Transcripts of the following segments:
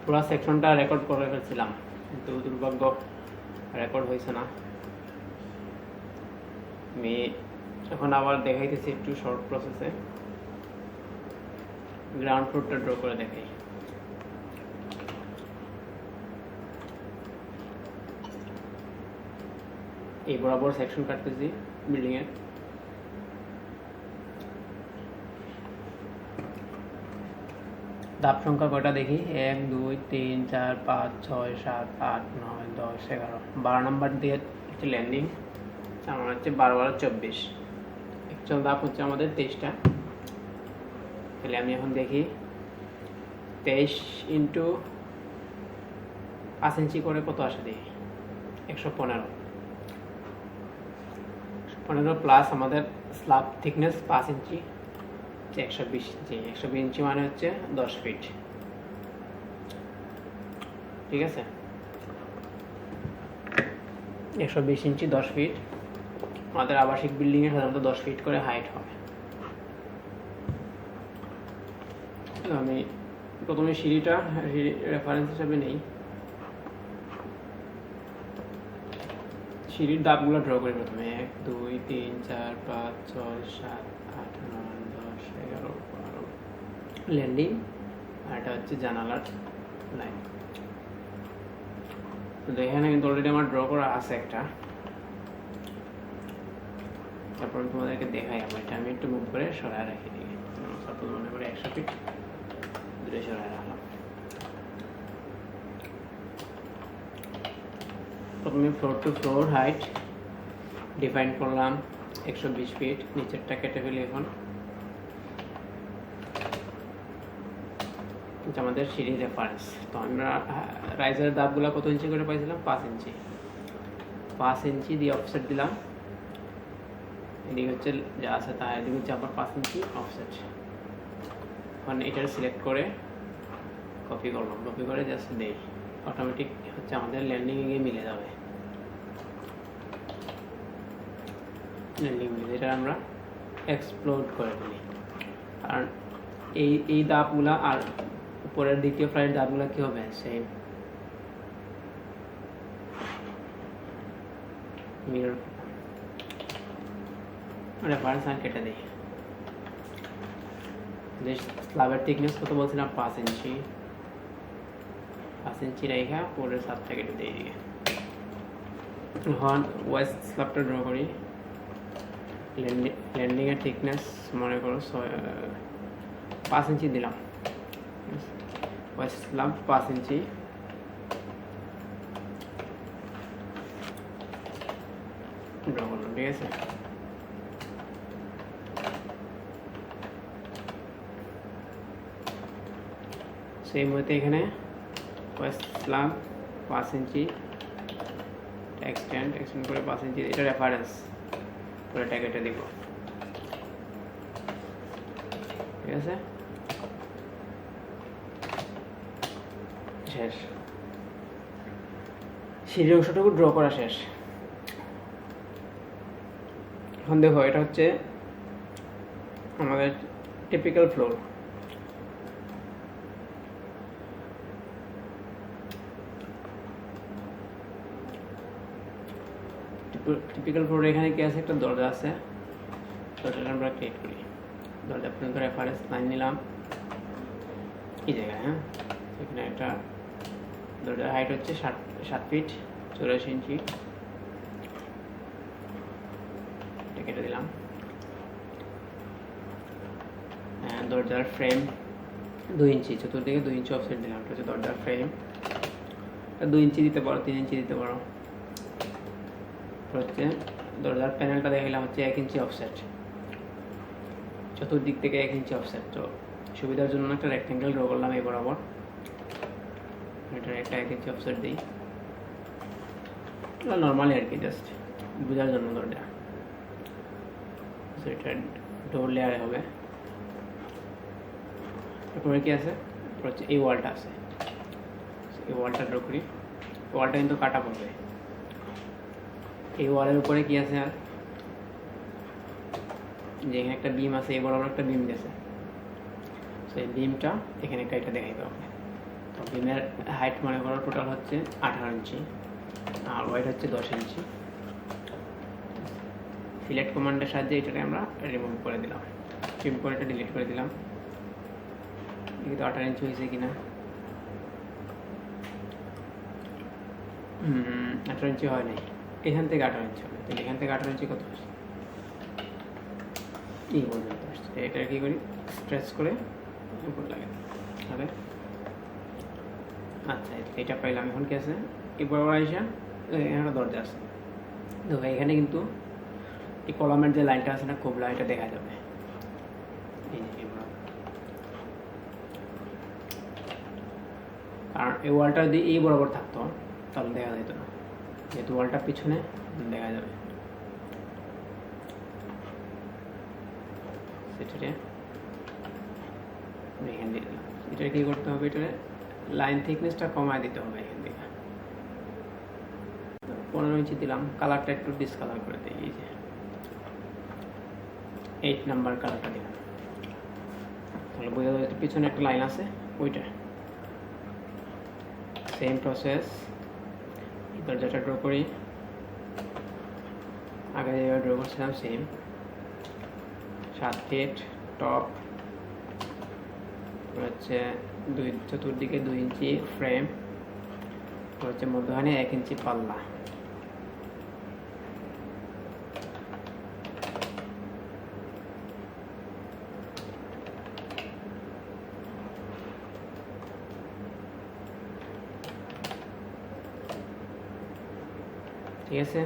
পুরো সেকশনটা রেকর্ড করে ফেলছিলাম, কিন্তু দুর্ভাগ্য রেকর্ড হয়েছে না। আমি এখন আবার দেখাইতেছি একটু শর্ট প্রসেসে। গ্রাউন্ড ফ্লোরটা ড্র করে দেখাই। এই বরাবর সেকশন কাটতেছি বিল্ডিং এর। ধাপ সংখ্যা কয়টা দেখি, 1 2 3 4 5 6 7 8 9 10 11 12 নাম্বার দিয়ে হচ্ছে ল্যান্ডিং। আমার হচ্ছে 12 12 24। অ্যাকচুয়াল ধাপ হচ্ছে আমাদের 23টা। তাহলে আমি এখন দেখি 23 ইন্টু 5 ইঞ্চি করে কত আসে দেখি, 115 প্লাস আমাদের স্ল্যাব থিকনেস 5 ইঞ্চি, 120 ইঞ্চি। 120 ইঞ্চি মানে হচ্ছে 10 ফিট। ঠিক আছে, 120 ইঞ্চি 10 ফিট। আমাদের আবাসিক বিল্ডিং এর সাধারণত 10 ফিট করে হাইট হয়। আমি প্রথমে সিঁড়িটা রেফারেন্স হিসাবে নেই, সিঁড়ির ধাপগুলো ড্র করি প্রথমে। 1 2 3 4 5 6 7 8 9 10 11 12 ল্যান্ডিং, আর এটা হচ্ছে জানালার লাইন। তো এখানে কিন্তু অলরেডি আমার ড্র করা আছে একটা। তারপর আমি তোমাদেরকে দেখাই। এটা আমি একটু মুভ করে সরায় রাখি দিই। সাপোজ মনে করে 100 ফিট দূরে সরায় রাখলাম। প্রথমে floor to floor height define করলাম 120 ফিট। নিচেরটা কেটে ফেলি এখন। আমাদের সিঁড়ি রেফারেন্স। তো আমরা রাইজারের ধাপগুলো কত ইঞ্চি করে পাইছিলাম, 5 ইঞ্চি। 5 ইঞ্চি দিয়ে অফসেট দিলাম। এদিকে হচ্ছে যা আছে তা, এদিকে হচ্ছে আবার 5 ইঞ্চি অফসেট। এখন এটা সিলেক্ট করে কপি করলাম, কপি করে জাস্ট দেই, অটোমেটিক হচ্ছে আমাদের ল্যান্ডিং এ গিয়ে মিলে যাবে। ল্যান্ডিং মিলে এটা আমরা এক্সপ্লোড করে ফেলি। আর এই ধাপগুলা আর উপরের দ্বিতীয় ফ্লাইট ধাপগুলা কি হবে, সেম মিরর রেফারেন্স আর কেটে দিই। স্ল্যাবের থিকনেস কত বলছিলাম, 5 ইঞ্চি। 5 ইঞ্চি রেখা পরের সাতটা কেটে দিয়ে দিই। এখন ওয়েস্ট স্ল্যাবটা ড্র করি। ল্যান্ডিং এর থিকনেস মনে করো 5 ইঞ্চি দিলাম। ওয়েস্ট স্ল্যাব 5 ইঞ্চি। ড্র করলাম, ঠিক আছে। সেই মতে এখানে ওয়েস্ট স্ল্যাব 5 ইঞ্চি এক্সটেন্ড করে 5 ইঞ্চি, এটা রেফারেন্স করে কেটে দিব, ঠিক আছে। শেষ, সিঁড়ির অংশটুকু ড্র করা শেষ। এখন দেখো এটা হচ্ছে আমাদের টিপিক্যাল ফ্লোর। টিপিক্যাল ফ্লোর এখানে কি আছে, একটা দরজা আছে। দরজাটা আমরা ক্রিয়েট করি। দরজা পর্যন্ত রেফারেন্স লাইন নিলাম এই জায়গায়। হ্যাঁ, এখানে একটা দরজার হাইট হচ্ছে 7 ফিট 84 ইঞ্চি। এটা কেটে দিলাম। দরজার ফ্রেম 2 ইঞ্চি, চতুর্দিকে 2 ইঞ্চি অফসেট দিলাম। এটা হচ্ছে দরজার ফ্রেম। 2 ইঞ্চি দিতে পারো, 3 ইঞ্চি দিতে পারো। হচ্ছে দরজার প্যানেলটা দেখালাম হচ্ছে 1 ইঞ্চি অফসেট, চতুর্দিক থেকে 1 ইঞ্চি অফসেট। তো সুবিধার জন্য একটা রেক্টেঙ্গেল ড্র করলাম এই বরাবর। এটা একটা 1 ইঞ্চি অফসেট দিই, নর্মালি আর কি, জাস্ট বোঝার জন্য দরজা। এটা ডোর লেয়ারে হবে। তারপরে কি আছে, হচ্ছে এই ওয়ালটা আছে। এই ওয়ালটা ড্র করি। ওয়ালটা কিন্তু কাটা পড়বে। এই ওয়ালের উপরে কি আছে, আর যেখানে একটা বিম আছে, এই বরাবর একটা বিম গেছে। সেই বিমটা এখানে কাইটা দেখাইতে হবে। তো বিমের হাইট মনে করো টোটাল হচ্ছে 18 ইঞ্চি আর ওয়েট হচ্ছে 10 ইঞ্চি। সিলেক্ট কমান্ডের সাহায্যে এটাকে আমরা রিমুভ করে দিলাম, ট্রিম করে এটা ডিলিট করে দিলাম। কিন্তু 18 ইঞ্চি হয়েছে কিনা, 18 ইঞ্চি হয় নাই, এখান থেকে 18 ইঞ্চি হবে। তাহলে এখান থেকে 18 ইঞ্চি কত আসছে, এই পর্যন্ত আসছে। এটা কি করি, স্ট্রেচ করে উপর লাগে হবে। আচ্ছা এটা পাইলাম। এখন কি আছে, এই বরাবর আইসা এখানে দরজা আছে। তো এখানে কিন্তু এই কলামের যে লাইনটা আছে না কোবলা, এটা দেখা যাবে। এই যে কারণ এই ওয়ালটা যদি এই বরাবর থাকতো তাহলে দেখা যেত না, যেহেতু ওয়ালটা পিছনে দেখা যাবে। সেটা এখান দিয়ে দিলাম। এটা কি করতে হবে, এটা লাইন থিকনেসটা কমায় দিতে হবে। এখান থেকে 15 ইঞ্চি দিলাম। কালারটা একটু ডিসকালার করে দিই, এই যে 8 নাম্বার কালারটা দিলাম। তাহলে বোঝা যাবে পিছনে একটা লাইন আছে, ওইটা সেম প্রসেস। দরজাটা ড্র করি, আগে যেভাবে ড্র করছিলাম সেম। 7 ফিট টপ, হচ্ছে চতুর্দিকে 2 ইঞ্চি ফ্রেম, হচ্ছে মধ্যখানে 1 ইঞ্চি পাল্লা। ঠিক আছে,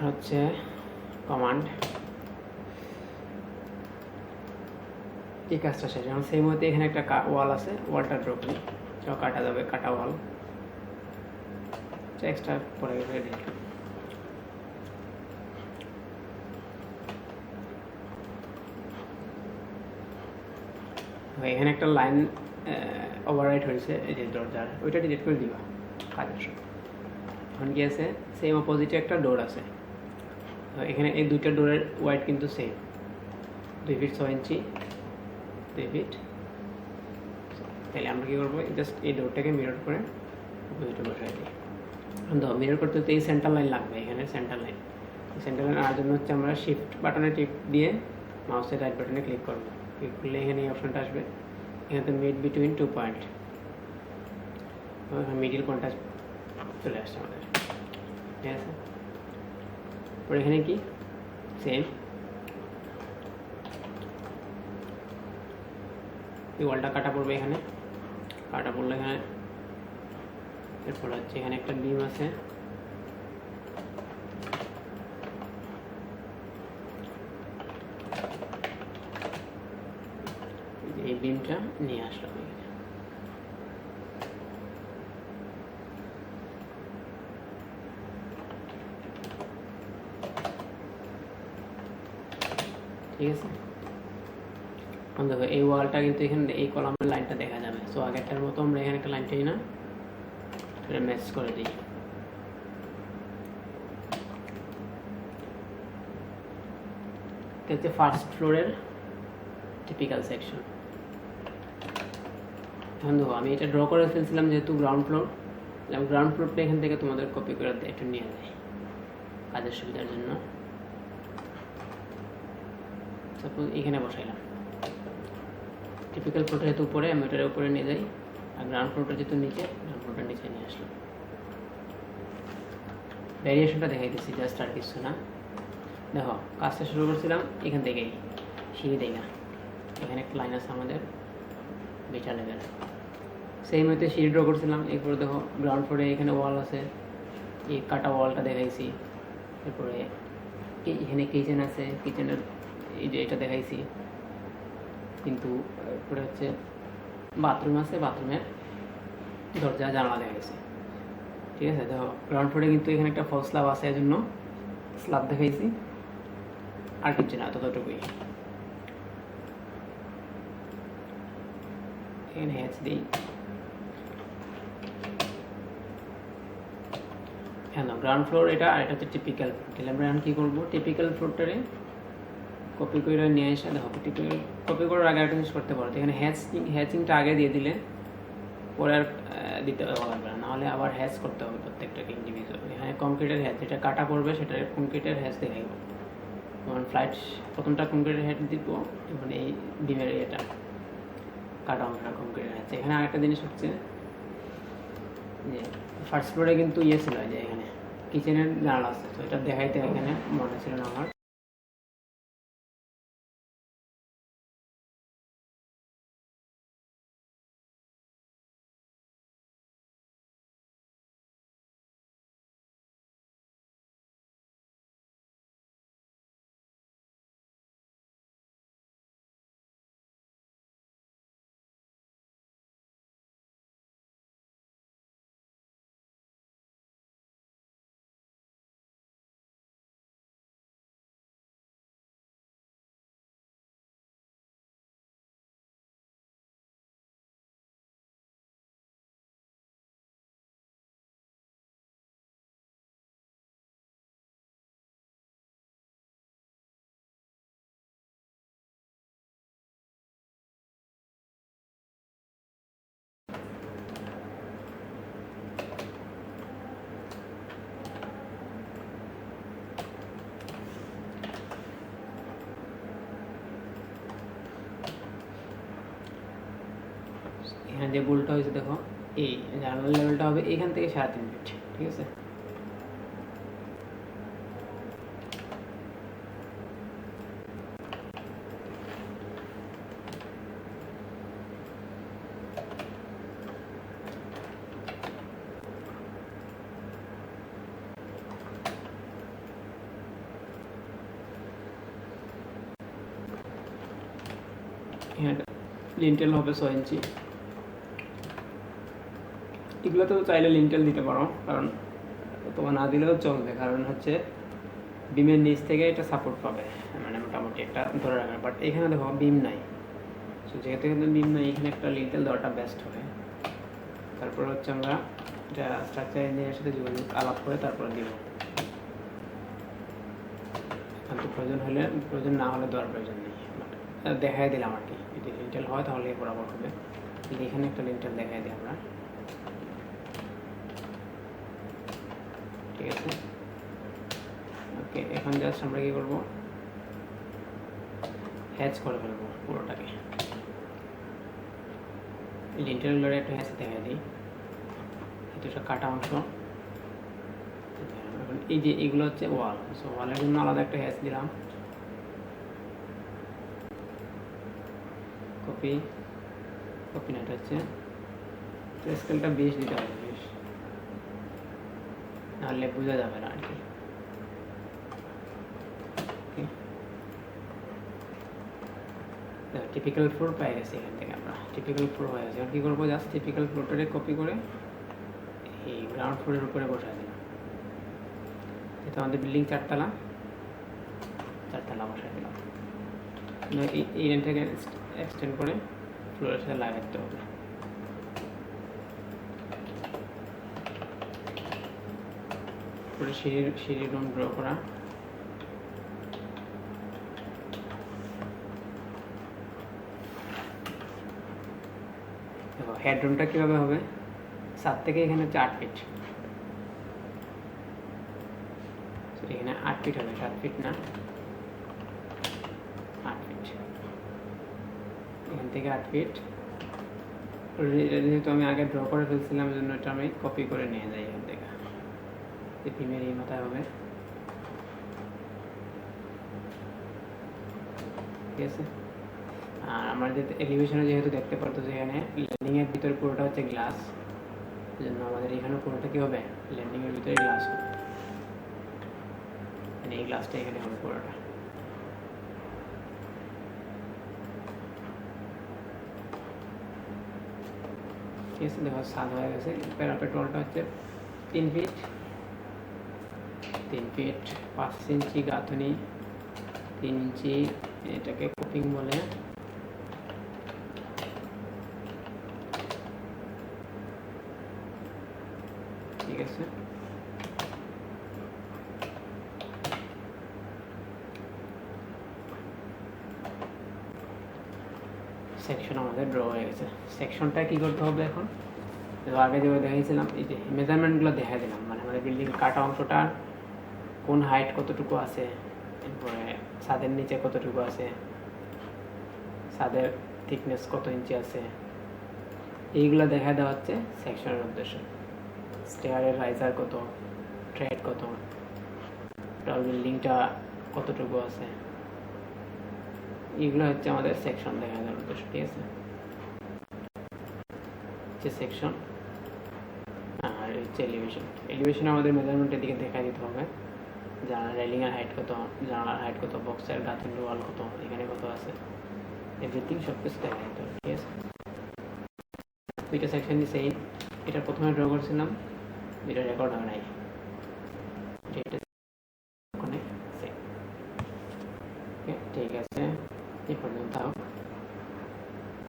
হচ্ছে কমান্ড। এই কাজটা শেষ। এখন সেই মধ্যে এখানে একটা ওয়াল আছে, ওয়ালটা ড্র করি, কাটা যাবে, কাটা ওয়াল এক্সট্রা পরে রেডি। এখানে একটা লাইন ওভাররাইট হয়েছে, এই যে দরজার, ওইটা ডিলিট করে দিবা কাজের সব। এখন কি আছে, সেম অপোজিটে একটা ডোর আছে। এখানে এই দুইটা ডোরের ওয়াইড কিন্তু সেম, 2 ফিট 6 ইঞ্চি, 2 ফিট। তাহলে আমরা কী করবো, জাস্ট এই ডোরটাকে মিরর করে দুইটা বসাই দিই। মিরর করতে তো এই সেন্টার লাইন লাগবে, এখানে সেন্টার লাইন। সেন্টার লাইন আনার জন্য হচ্ছে আমরা শিফট বাটনে টিপ দিয়ে মাউসের রাইট বাটনে ক্লিক করবো। ক্লিক করলে এখানে এই অপশনটা আসবে, এখানে মিড বিটুইন 2 পয়েন্ট, মিডিল পয়েন্টটা চলে আসছে আমাদের। ঠিক আছে, পরে এখানে কি সেম এই ওয়ালটা কাটা পড়বে, এখানে কাটা পড়লে এখানে এরপর হচ্ছে এখানে একটা বিম আছে, এই বিমটা নিয়ে আসলাম। ঠিক আছে, দেখো এই ওয়ালটা কিন্তু এখানে এই কলামের লাইনটা দেখা যাবে। সো আগেরটার মতো আমরা এখানে একটা লাইন চাই না, এটা ম্যাচ করে দিই। এটা হচ্ছে ফার্স্ট ফ্লোরের টিপিক্যাল সেকশন। এখন দেখো আমি এটা ড্র করে ফেলছিলাম যেহেতু গ্রাউন্ড ফ্লোরটা এখান থেকে তোমাদের কপি করে একটু নিয়ে যায় কাজের সুবিধার জন্য। সাপোজ এখানে বসাইলাম, টিপিক্যাল ফ্লোরটা যেহেতু উপরে, আমি ওটার উপরে নিয়ে যাই, আর গ্রাউন্ড ফ্লোরটা যেহেতু নিচে, গ্রাউন্ড ফ্লোরটা নিচে নিয়ে আসলাম। ভ্যারিয়েশনটা দেখাই দিচ্ছি জাস্ট, আর কিছু না। দেখো কাজটা শুরু করছিলাম এখান থেকেই, সিঁড়ি দেখা এখানে একটা লাইন আছে আমাদের বেটা লেভেল, সেই মতো সিঁড়ি ড্র করছিলাম। এরপরে দেখো গ্রাউন্ড ফ্লোরে এখানে ওয়াল আছে, এই কাটা ওয়ালটা দেখাইছি। এরপরে এখানে কিচেন আছে, কিচেনের এই যে এটা দেখাইছি। কিন্তু এরপরে হচ্ছে বাথরুম আছে, বাথরুমের দরজা জানালা দেখাইছি। ঠিক আছে, দেখো গ্রাউন্ড ফ্লোরে কিন্তু এখানে একটা ফল স্ল্যাব আছে, এর জন্য স্ল্যাব দেখাইছি, আর কিছু না, ততটুকুই। এখানে হ্যাচ দিই। হ্যাঁ, গ্রাউন্ড ফ্লোর এটা, আর এটা হচ্ছে টিপিক্যাল। তাহলে আমরা এখন কী করবো, টিপিক্যাল ফ্লোরটারে কপি করে নিয়ে এসে দেখো কপি করার আগে একটা জিনিস করতে পারো। এখানে হ্যাচিংটা আগে দিয়ে দিলে পরে আর দিতে লাগবে না, নাহলে আবার হ্যাচ করতে হবে প্রত্যেকটাকে ইন্ডিভিজুয়াল। এখানে কংক্রিটের হ্যাচ যেটা কাটা পড়বে সেটা কংক্রিটের হ্যাচ দেখাইব। যেমন ফ্লাইট প্রথমটা কংক্রিটের হ্যাচ দিব, এবং এই ডিমের এটা কাটা অংশটা কংক্রিটের হ্যাচ। এখানে আরেকটা জিনিস হচ্ছে যে ফার্স্ট ফ্লোরে কিন্তু ছিল যে এখানে কিচেনের জানালা আছে, তো এটা দেখাইতে এখানে মনে ছিল না আমার। এখানে যে গোলটা হয়েছে দেখো, এই জানালার লেভেলটা হবে এখান থেকে 3.5 ফিট, ঠিক আছে। এখানে লিন্টেল হবে 6 ইঞ্চি। এগুলোতেও চাইলে লিন্টেল দিতে পারো, কারণ তোমার না দিলেও চলবে, কারণ হচ্ছে বিমের নিচ থেকে এটা সাপোর্ট পাবে, মানে মোটামুটি একটা ধরে রাখবে। বাট এখানে দেখো বিম নাই, সো যেহেতু এখানে বিম নাই, এখানে একটা লিন্টেল দেওয়াটা বেস্ট হবে। তারপর হচ্ছে আমরা এটা স্ট্রাকচার ইঞ্জিনিয়ারের সাথে যোগাযোগ আলাপ করে তারপরে দিব। কিন্তু প্রয়োজন না হলে দেওয়ার প্রয়োজন নেই, দেখাই দিলাম আর কি। যদি লিন্টেল হয় তাহলে বরাবর হবে। এখানে একটা লিন্টেল দেখাই দিই আমরা, ঠিক আছে। ওকে, এখন জাস্ট আমরা কি করবো, হ্যাচ করে ফেলবো পুরোটাকে। লিন্টেলগুলোর একটা হ্যাচ দেখা দিই, এটা কাটা অংশ। এখন এই যে এগুলো হচ্ছে ওয়াল, সো ওয়ালের জন্য আলাদা একটা হ্যাচ দিলাম। কপি নাটা হচ্ছে স্কেলটা 20 দিতে হবে, 20, নাহলে বোঝা যাবে না আর কি। টিপিক্যাল ফ্লোর পাই গেছি, এখান থেকে আমরা টিপিক্যাল ফ্লোর হয়ে গেছে। কী করবো, জাস্ট টিপিক্যাল ফ্লোরটাকে কপি করে এই গ্রাউন্ড ফ্লোরের উপরে বসাই দিলাম। এটা আমাদের বিল্ডিং 4 তলা বসাই দিলাম। এই লাইনটাকে এক্সটেন্ড করে ফ্লোরের সাথে লাগাতে হবে। সিঁড়ি রুম ড্র করা, দেখো হেডরুমটা কীভাবে হবে, 7 থেকে এখানে হচ্ছে 8 ফিট, এখানে 8 ফিট হবে, 7 ফিট না, 8 ফিট। এখান থেকে 8 ফিট। যেহেতু আমি আগে ড্র করে ফেলছিলাম, জন্য এটা আমি কপি করে নিয়ে যাই এখান থেকে। বিমের এই মাথায় হবে, ঠিক আছে। আর আমরা যে এলিভেশনে যেহেতু দেখতে পারতো যে এখানে ল্যান্ডিংয়ের ভিতরে পুরোটা হচ্ছে গ্লাস, জন্য আমাদের এখানে পুরোটা কী হবে, ল্যান্ডিংয়ের ভিতরে গ্লাস হবে। এই গ্লাসটা এখানে হবে পুরোটা। ঠিক আছে, দেখো সাদ হয়ে গেছে। প্যারাপেট ওয়ালটা হচ্ছে 3 ফিট 5 ইঞ্চি গাঁথনি, 3 ইঞ্চি, এটাকে কোপিং বলে। ঠিক আছে, সেকশন আমাদের ড্র হয়ে গেছে। সেকশনটা কী করতে হবে এখন? আগে যেভাবে দেখিয়েছিলাম, এই যে মেজারমেন্টগুলো দেখা দিলাম, মানে আমাদের বিল্ডিং কাটা অংশটা কোন হাইট কতটুকু আছে, এরপরে ছাদের নিচে কতটুকু আছে, ছাদের থিকনেস কত ইঞ্চি আছে, এইগুলো দেখা দেওয়া হচ্ছে সেকশনের উদ্দেশ্য। স্টেয়ারের রাইজার কত, ট্রেড কত, টোটাল বিল্ডিংটা কতটুকু আছে, এইগুলো হচ্ছে আমাদের সেকশন দেখা দেওয়ার উদ্দেশ্য। ঠিক আছে, হচ্ছে সেকশন। আর হচ্ছে এলিভেশন। এলিভেশন আমাদের মেজারমেন্টের দিকে দেখা দিতে হবে, জানালা রেলিংয়ের হাইট কত, জানালার হাইট কত, বক্সের গাছের ওয়াল কত, এখানে কত আছে, এভরিথিং সব কিছু দেখা দিতে হবে। ঠিক আছে, দুইটা সেকশন দিয়েছে। এটা প্রথমে ড্র করছিলাম, এটা রেকর্ড হয় নাই, ঠিক আছে, এই পর্যন্ত থাক।